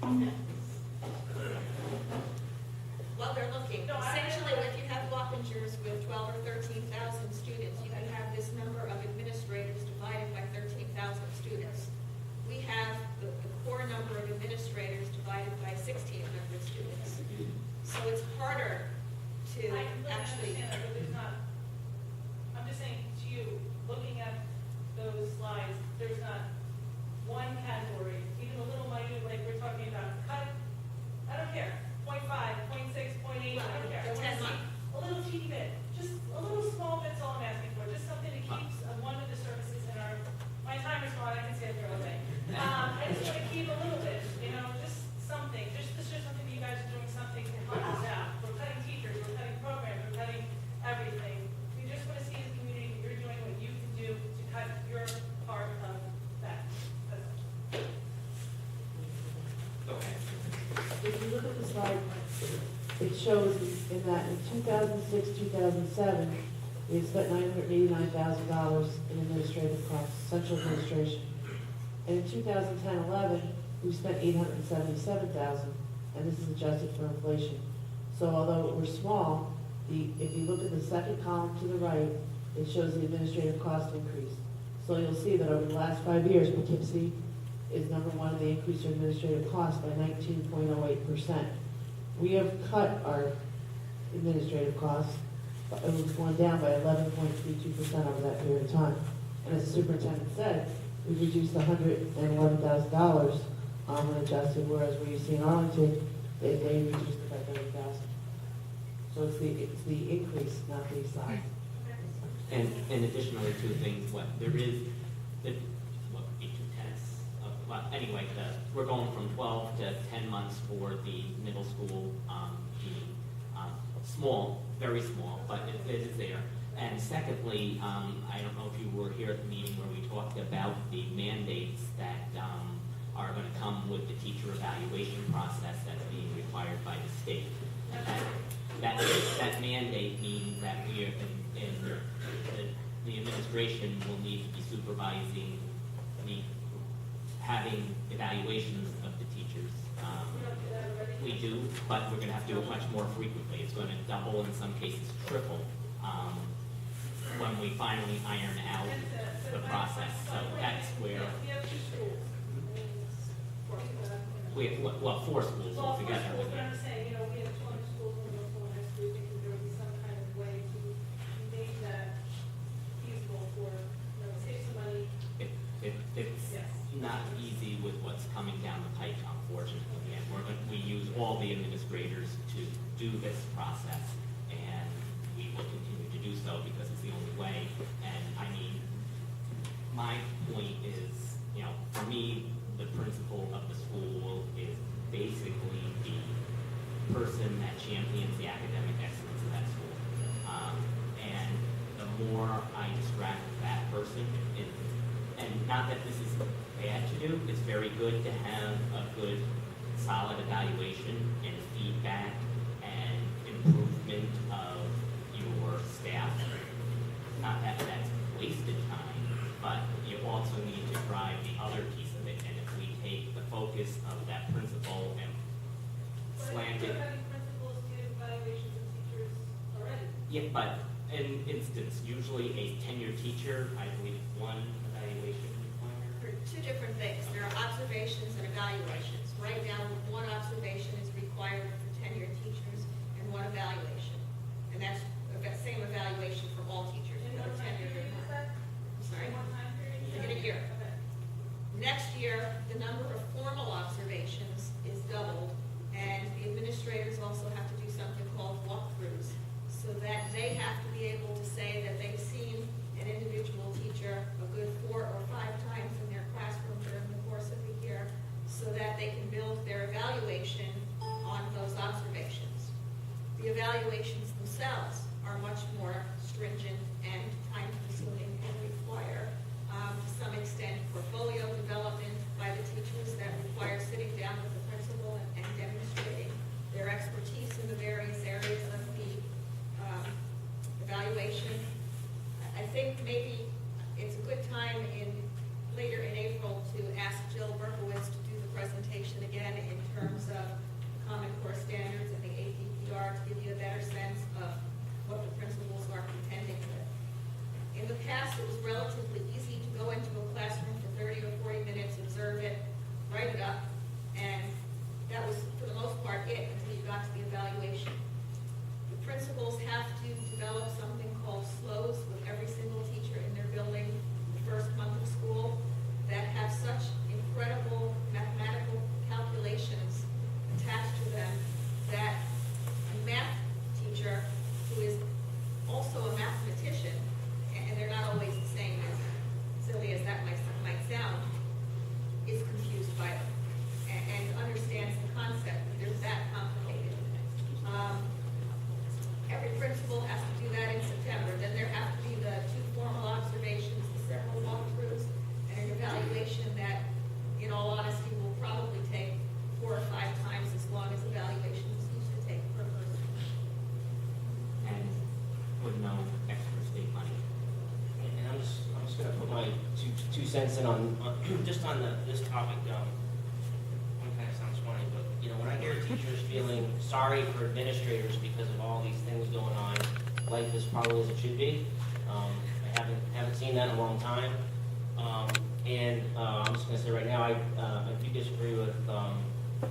Well, they're looking. Essentially, if you have Wappingers with 12 or 13,000 students, you can have this number of administrators divided by 13,000 students. We have the core number of administrators divided by 1,600 students. So it's harder to actually. understand that, but there's not, I'm just saying to you, looking at those slides, there's not one category, even a little minute, like we're talking about, cut, I don't care, 0.5, 0.6, 0.8, I don't care. I wanna see a little teeny bit, just a little small bit's all I'm asking for, just something that keeps one of the services in our, my timer's gone, I can stay up there all day. I just want to keep a little bit, you know, just something, just something that you guys are doing something to help us out. We're cutting teachers, we're cutting programs, we're cutting everything. We just want to see as a community that you're doing what you can do to cut your part of that. Okay. If you look at the slide, it shows in that in 2006, 2007, we spent $989,000 in administrative costs, central administration. And in 2010-11, we spent $877,000, and this is adjusted for inflation. So although we're small, if you look at the second column to the right, it shows the administrative cost increase. So you'll see that over the last 5 years, Poughkeepsie is number one in the increase in administrative costs by 19.08%. We have cut our administrative costs, it was going down by 11.32% over that period of time. And as the superintendent said, we reduced $111,000 when adjusted, whereas where you see in Arlington, they reduced it by 30,000. So it's the increase, not the size. And additionally, two things, there is, what would be 2/10 of, well, anyway, we're going from 12 to 10 months for the middle school, small, very small, but it is there. And secondly, I don't know if you were here at the meeting where we talked about the mandates that are going to come with the teacher evaluation process that's being required by the state. That mandate means that we are the administration will need to be supervising having evaluations of the teachers. We do, but we're going to have to do it much more frequently. It's going to double, in some cases triple, when we finally iron out the process. So that's where We have 2 schools. we have, well, 4 schools Well, altogether. schools, but I'm saying, you know, we have 200 schools in the middle school next week, and there would be some kind of way to make that feasible for, you know, save some money. It's Yes. not easy with what's coming down the pike, unfortunately. And we use all the administrators to do this process, and we will continue to do so because it's the only way. And I mean, my point is, you know, for me, the principal of the school is basically the person that champions the academic excellence of that school. And the more I distract that person, and not that this is bad to do, it's very good to have a good, solid evaluation and feedback and improvement of your staff. Not that that's wasted time, but you also need to drive the other piece of it. And if we take the focus of that principal and slant it. But having principals give evaluations of teachers already. Yeah, but in instance, usually a tenured teacher, I believe, one evaluation required. For 2 different things. There are observations and evaluations. Right now, 1 observation is required for tenured teachers and 1 evaluation. And that's the same evaluation for all teachers, In whether what time tenured or period is not. that? I'm sorry. In what time period? In a year. Okay. Next year, the number of formal observations is doubled, and the administrators also have to do something called walkthroughs, so that they have to be able to say that they've seen an individual teacher a good 4 or 5 times in their classroom during the course of the year, so that they can build cents in just on this topic. One kind of sounds funny, but when I hear teachers feeling sorry for administrators because of all these things going on, life is probably as it should be. I haven't seen that in a long time. And I'm just going to say right now, I do disagree with Mr.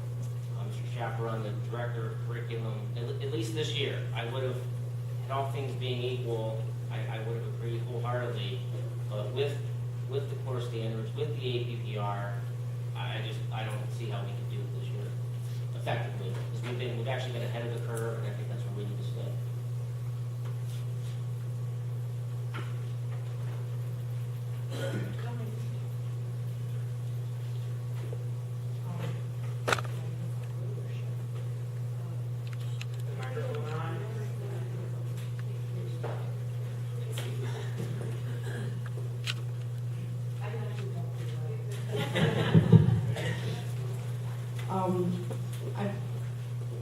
Chaperone, the director of curriculum. At least this year, I would have, had all things being equal, I would have agreed wholeheartedly. But with the core standards, with the APPR, I don't see how we can do it this year effectively, because we've actually been ahead of the curve, and I think that's where we need to stay.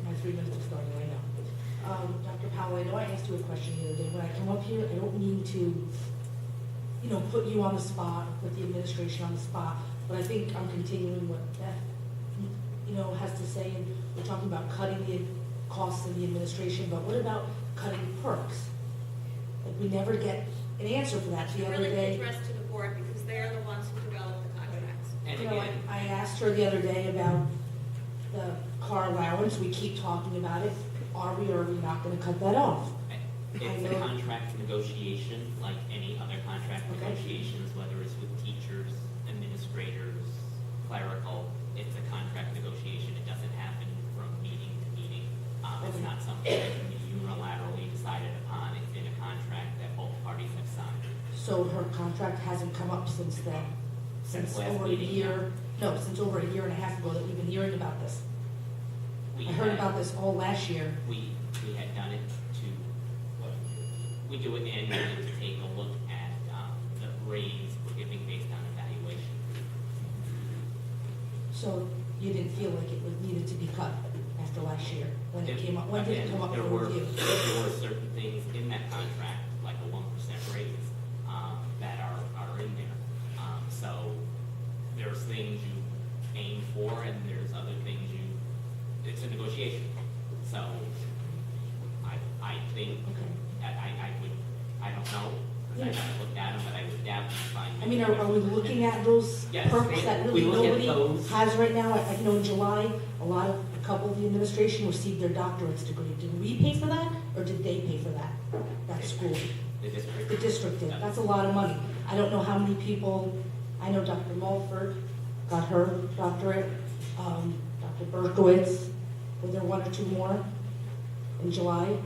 My 3 minutes is starting right now. Dr. Powell, I know I asked you a question the other day. When I come up here, I don't mean to, put you on the spot, put the administration on the spot, but I think I'm continuing what Beth, has to say. And we're talking about cutting the costs of the administration, but what about cutting perks? Like, we never get an answer for that. The Should other really be day, addressed to the board because they're the ones who develop the contracts. And You know, again, I asked her the other day about the car allowance. We keep talking about it. Are we or are we not going to cut that off? it's I a know- contract negotiation, like any other contract Okay. negotiations, whether it's with teachers, administrators, clerical, it's a contract negotiation. It doesn't happen from meeting to meeting. It's Okay. not something that can be unilaterally decided upon. It's in a contract that both parties have signed. So her contract hasn't come up since then? Since last over a meeting, year? No, since over a year and a half ago that we've been hearing about this. We I heard had- about this all last year. We had done it we do it annually to take a look at the raise we're giving based on evaluation. So you didn't feel like it needed to be cut after last year when it came up? When did it come up for There were review? certain things in that contract, like a 1% raise, that are in there. So there's things you aim for and there's other things it's a negotiation. So I think, Okay. I don't know, because I haven't looked at them, but I would definitely find. I mean, are we looking at those Yes, perks that we really look at nobody those. has right now? I know in July, a couple of the administration received their doctorate's degree. Did we pay for that, or did they pay for that school? The district. The district did. That's a lot of money. I don't know how many people, I know Dr. Mulford got her doctorate, Dr. Berkowitz, were there 1 or 2 more in July?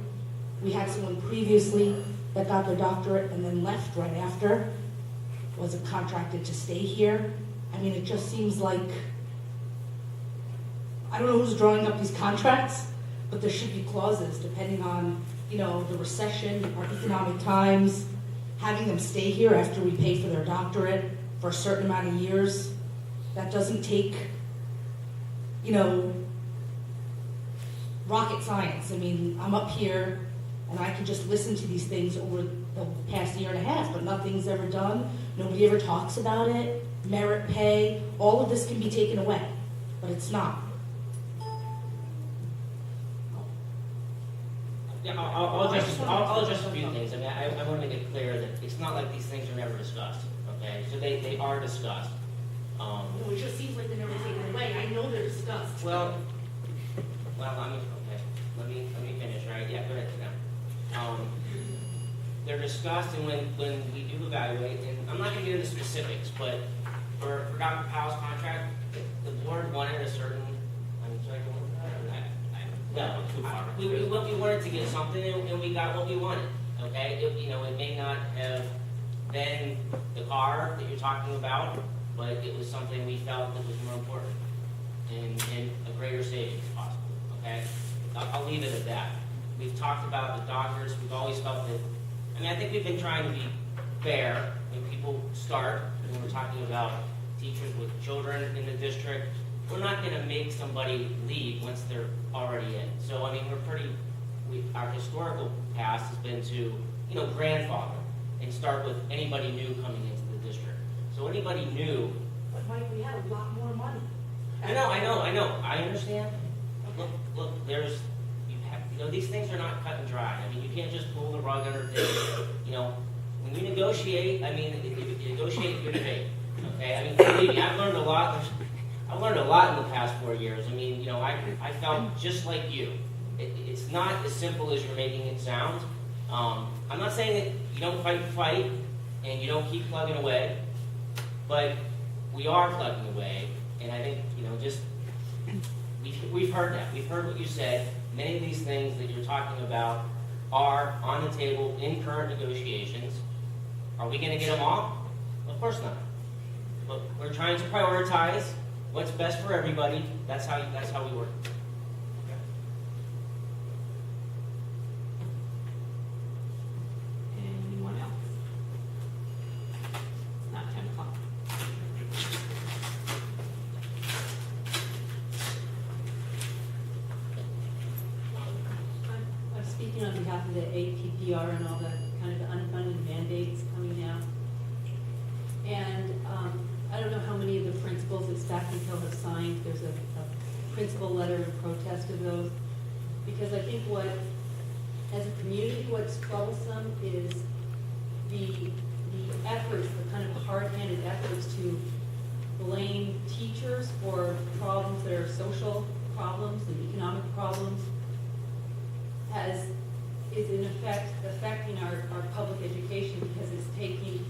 We had someone previously that got their doctorate and then left right after, wasn't contracted to stay here. I mean, it just seems like, I don't know who's drawing up these contracts, but there should be clauses depending on, the recession, our economic times, having them stay here after we pay for their doctorate for a certain amount of years. That doesn't take, rocket science. I mean, I'm up here and I can just listen to these things over the past year and a half, but nothing's ever done. Nobody ever talks about it. Merit pay, all of this can be taken away, but it's not. Yeah, I'll address a few things. I mean, I want to make it clear that it's not like these things are never discussed, okay? So they are discussed. No, it just seems like they're never taken away. I know they're discussed. Well, I mean, okay, let me finish, right? Yeah, go ahead, now. They're discussed, and when we do evaluate, and I'm not gonna get into specifics, but for Dr. Powell's contract, the board wanted a certain, I'm sorry, go on. No, we wanted to get something, and we got what we wanted, okay? It may not have been the car that you're talking about, but it was something we felt that was more important and a greater savings possible, okay? I'll leave it at that. We've talked about the doctors, we've always felt that, I think we've been trying to be fair when people start, when we're talking about teachers with children in the district. We're not gonna make somebody leave once they're already in. So, our historical past has been to, grandfather and start with anybody new coming into the district. So anybody new, But Mike, we had a lot more money. I understand. Look, these things are not cut and dry. I mean, you can't just pull the rug underneath. When you negotiate, you negotiate good faith. Okay, I mean, believe me, I've learned a lot. I've learned a lot in the past 4 years. I mean, I felt just like you. It's not as simple as you're making it sound. I'm not saying that you don't fight and you don't keep plugging away, but we are plugging away, and I think, we've heard that. We've heard what you said. Many of these things that you're talking about are on the table in current negotiations. Are we going to get them all? Of course not. But we're trying to prioritize what's best for everybody. That's how we work. Anyone else? It's not 10 o'clock. I'm speaking on behalf of the APPR and all the kind of unfunded mandates coming out. And I don't know how many of the principals at Spackenkill have signed. There's a principal letter in protest of those. Because I think as a community, what's troublesome is the efforts, the kind of hard-handed efforts to blame teachers for problems that are social problems and economic problems is in effect affecting our public education because it's taking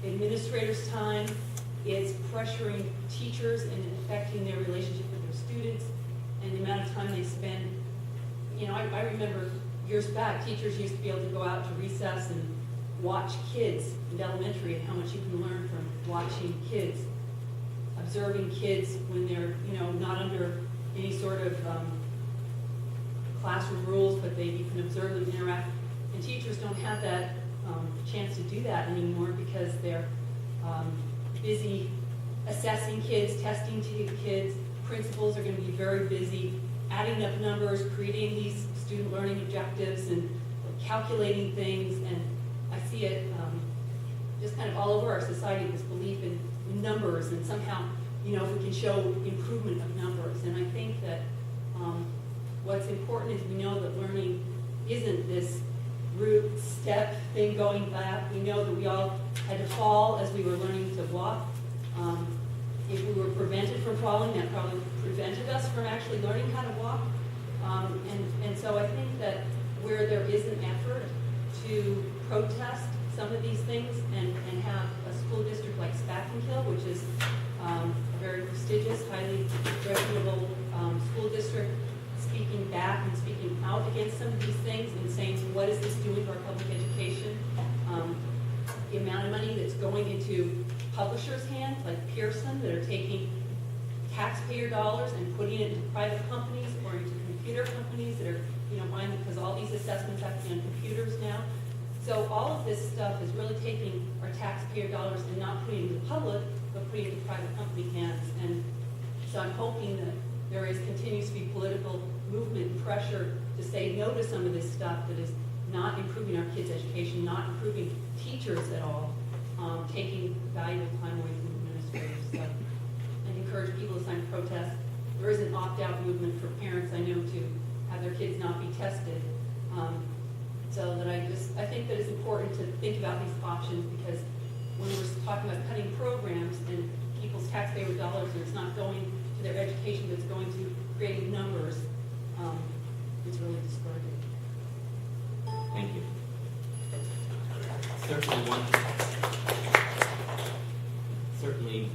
administrators' time, it's pressuring teachers and affecting their relationship with their students and the amount of time they spend. I remember years back, teachers used to be able to go out to recess and watch kids in elementary and how much you can learn from watching kids, observing kids when they're, not under any sort of classroom rules, but you can observe them interact. And teachers don't have that chance to do that anymore because they're busy assessing kids, testing kids. Principals are going to be very busy adding up numbers, creating these student learning objectives and calculating things. And I see it just kind of all over our society, this belief in numbers and somehow, if we can show improvement of numbers. And I think that what's important is we know that learning isn't this root step thing going back. We know that we all had to fall as we were learning to walk. If we were prevented from falling, that probably prevented us from actually learning how to walk. And so I think that where there is an effort to protest some of these things and have a school district like Spackenkill, which is a very prestigious, highly reputable school district, speaking back and speaking out against some of these things and saying, what is this doing for our public education? The amount of money that's going into publishers' hands, like Pearson, that are taking taxpayer dollars and putting it into private companies or into computer companies that are, buying them because all these assessments have to be on computers now. So all of this stuff is really taking our taxpayer dollars and not putting it in the public, but putting it in private company hands. And so I'm hoping that continues to be political movement and pressure to say no to some of this stuff that is not improving our kids' education, not improving teachers at all, taking valuable time away from administrators. So I encourage people to sign protests. There is an opt-out movement for parents, I know, to have their kids not be tested. So that I think that it's important to think about these options because when we're talking about cutting programs and people's taxpayer dollars, and it's not going to their education, but it's going to creating numbers, it's really discouraging. Thank you. Certainly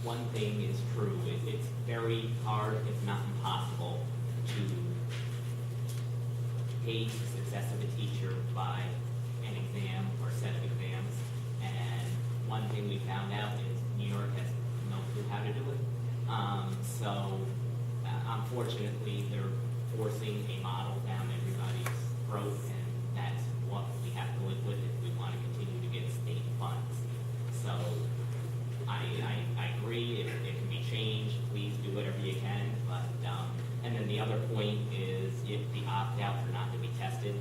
one thing is true. It's very hard, if not impossible, to gauge the success of a teacher by an exam or set of exams. And one thing we found out is New York has no clue how to do it. So unfortunately, they're forcing a model down everybody's throat, and that's what we have to live with if we want to continue to get state funds. So I agree, if it can be changed, please do whatever you can. But and then the other point is if the opt-outs are not to be tested,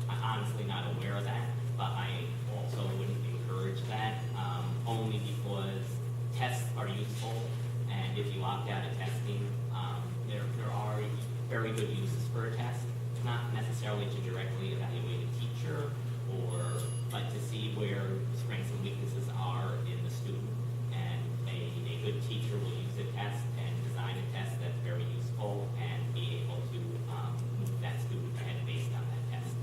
I'm honestly not aware of that, but I also wouldn't encourage that, only because tests are useful, and if you opt out of testing, there are very good uses for a test, not necessarily to directly evaluate a teacher, but to see where strengths and weaknesses are in the student. And a good teacher will use a test and design a test that's very useful and be able to move that student ahead based on that test.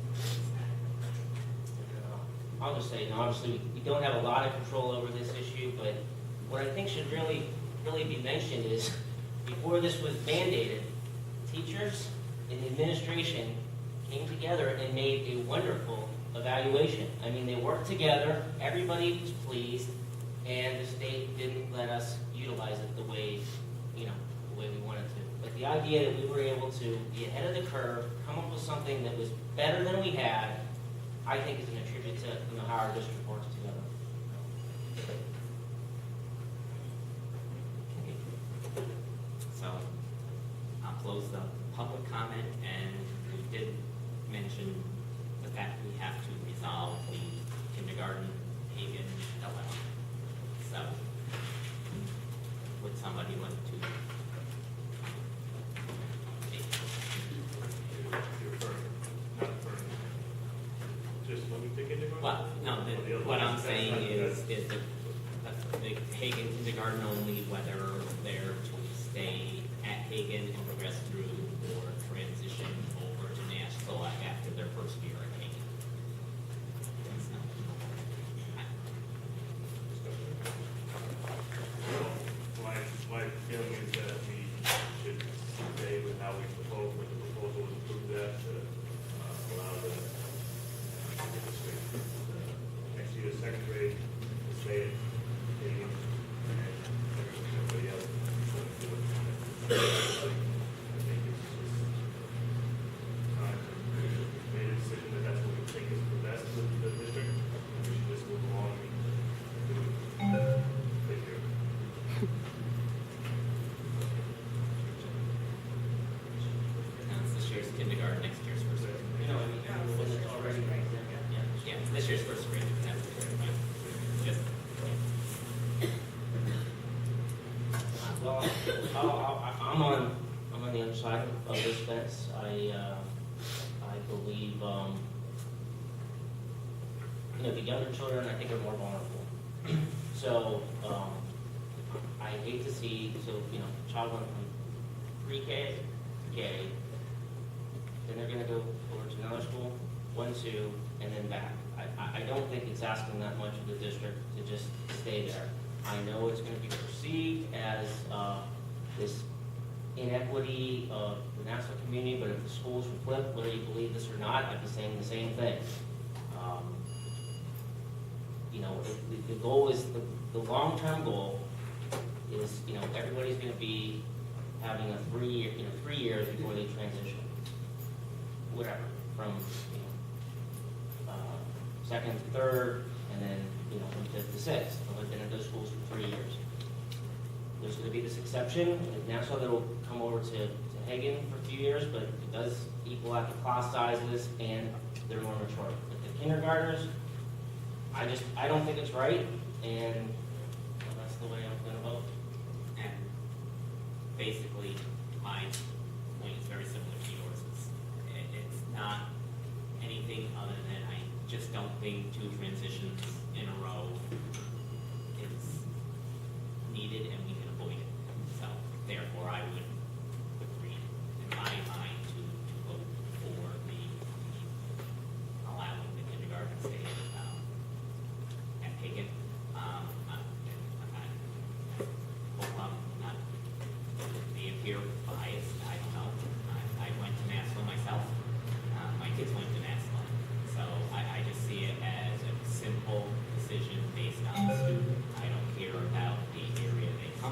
I'll just say, obviously, we don't have a lot of control over this issue, but what I think should really be mentioned is, before this was mandated, teachers and the administration came together and made a wonderful evaluation. I mean, they worked together, everybody was pleased, and the state didn't let us utilize it the way we wanted to. But the idea that we were able to be ahead of the curve, come up with something that was better than we had, I think is an attribute to how our district works together. Okay. So I'll close the public comment, and we did mention the fact we have to resolve the kindergarten Hagen dilemma. So would somebody like to? Just let me take it. Well, no, what I'm saying is the Hagen kindergarten only, whether they're to stay at Hagen and progress through or transition over to Nashville after their first year at Hagen. My feeling is that we should stay with how we proposed, when the proposal was approved, that to allow the next year's second grade to stay at Hagen and everybody else. I think it's just time to make a decision that that's what we think is the best for the district, and we should just move along and take care of it. Now it's this year's kindergarten, next year's first grade. When it's already right there. Yeah, it's this year's first grade. That's just. Well, I'm on the other side of this fence. I believe, the younger children, I think, are more vulnerable. So, I hate to see, child went from pre-K to K, then they're gonna go over to another school, 1, 2, and then back. I don't think it's asking that much of the district to just stay there. I know it's going to be perceived as this inequity of the national community, but if the schools were flipped, whether you believe this or not, I'd be saying the same thing. The goal is, the long-term goal is, everybody's going to be having a 3 years before they transition. Whatever, from, second to third, and then, from fifth to sixth. I've been at those schools for 3 years. There's going to be this exception, and Nassau that'll come over to Hagen for a few years, but it does equal out the class sizes, and they're more mature. But the kindergartners, I don't think it's right, and that's the way I'm going to vote. And basically, my point is very similar to yours. It's not anything other than I just don't think 2 transitions in a row is needed and we can avoid it. So therefore, I would agree in my mind to vote for allowing the kindergarten to stay at Hagen. I hope I'm not being here biased. I don't know. I went to Nashville myself. My kids went to Nashville. So I just see it as a simple decision based on the student. I don't care about the area they come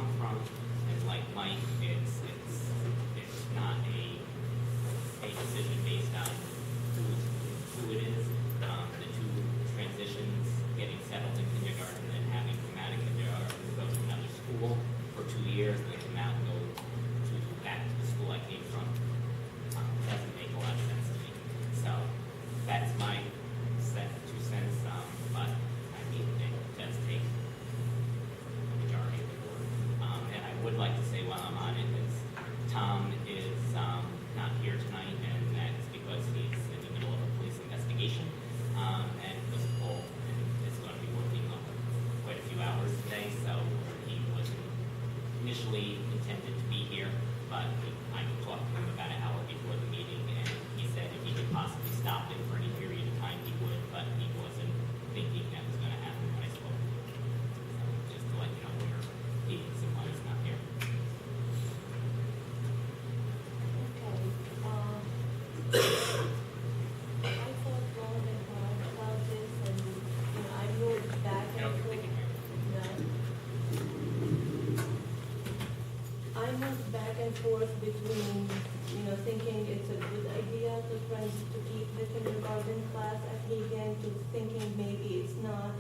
decisions to keep the kindergarten class at Hagen to thinking maybe it's not.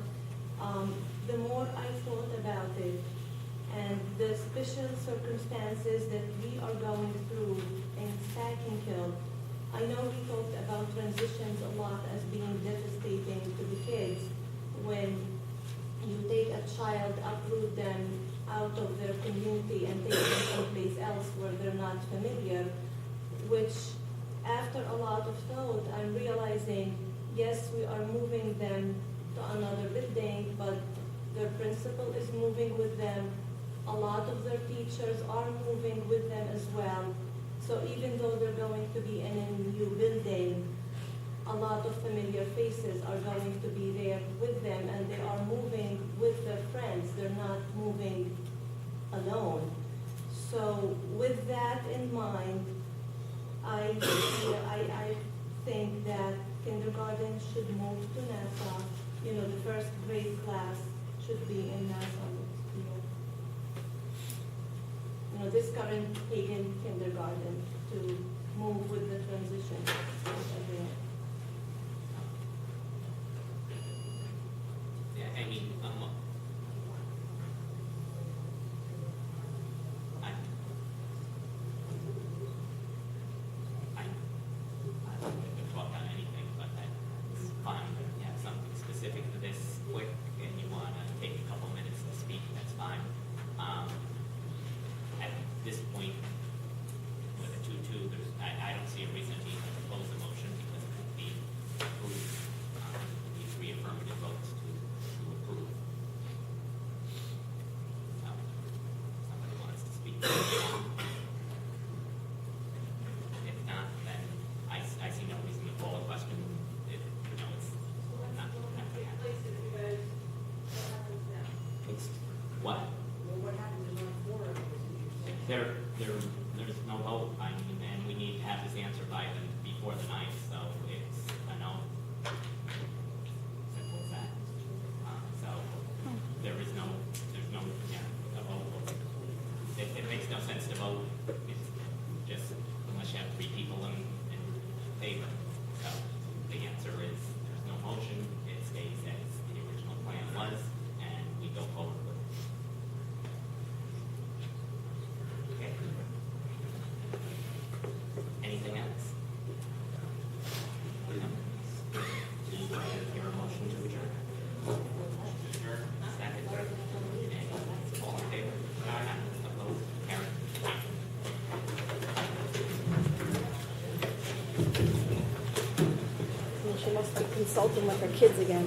The more I thought about it and the special circumstances that we are going through in Spackenkill, I know we talked about transitions a lot as being devastating to the kids when you take a child, uproot them out of their community and take them someplace else where they're not familiar, which after a lot of thought, I'm realizing, yes, we are moving them to another building, but their principal is moving with them. A lot of their teachers are moving with them as well. So even though they're going to be in a new building, a lot of familiar faces are going to be there with them, and they are moving with their friends. They're not moving alone. So with that in mind, I think that kindergarten should move to Nassau. You know, the first grade class should be in Nassau. You know, this current Hagen kindergarten to move with the transition. Yeah, I mean, I don't think we've talked on anything, but that's fine. You have something specific to this quick, and you want to take a couple minutes to speak, that's fine. At this point, with a 2-2, I don't see a reason to even propose a motion because it would be approved. We need 3 affirmative votes to approve. So, somebody wants to speak. If not, then I see no reason to call a question. If, it's not going to happen. It's what? There's no vote, I mean, and we need to have this answer before the 9th, so it's a no. Simple as that. So there's no, a vote. It makes no sense to vote, it's just unless you have 3 people in favor. So the answer is there's no motion, it stays as the original plan was, and we go forward with it. Okay. Anything else? No. Do you hear a motion to adjourn? Adjourn, second. And all in favor? Aye. Opposed? Carried. She must be consulting with her kids again.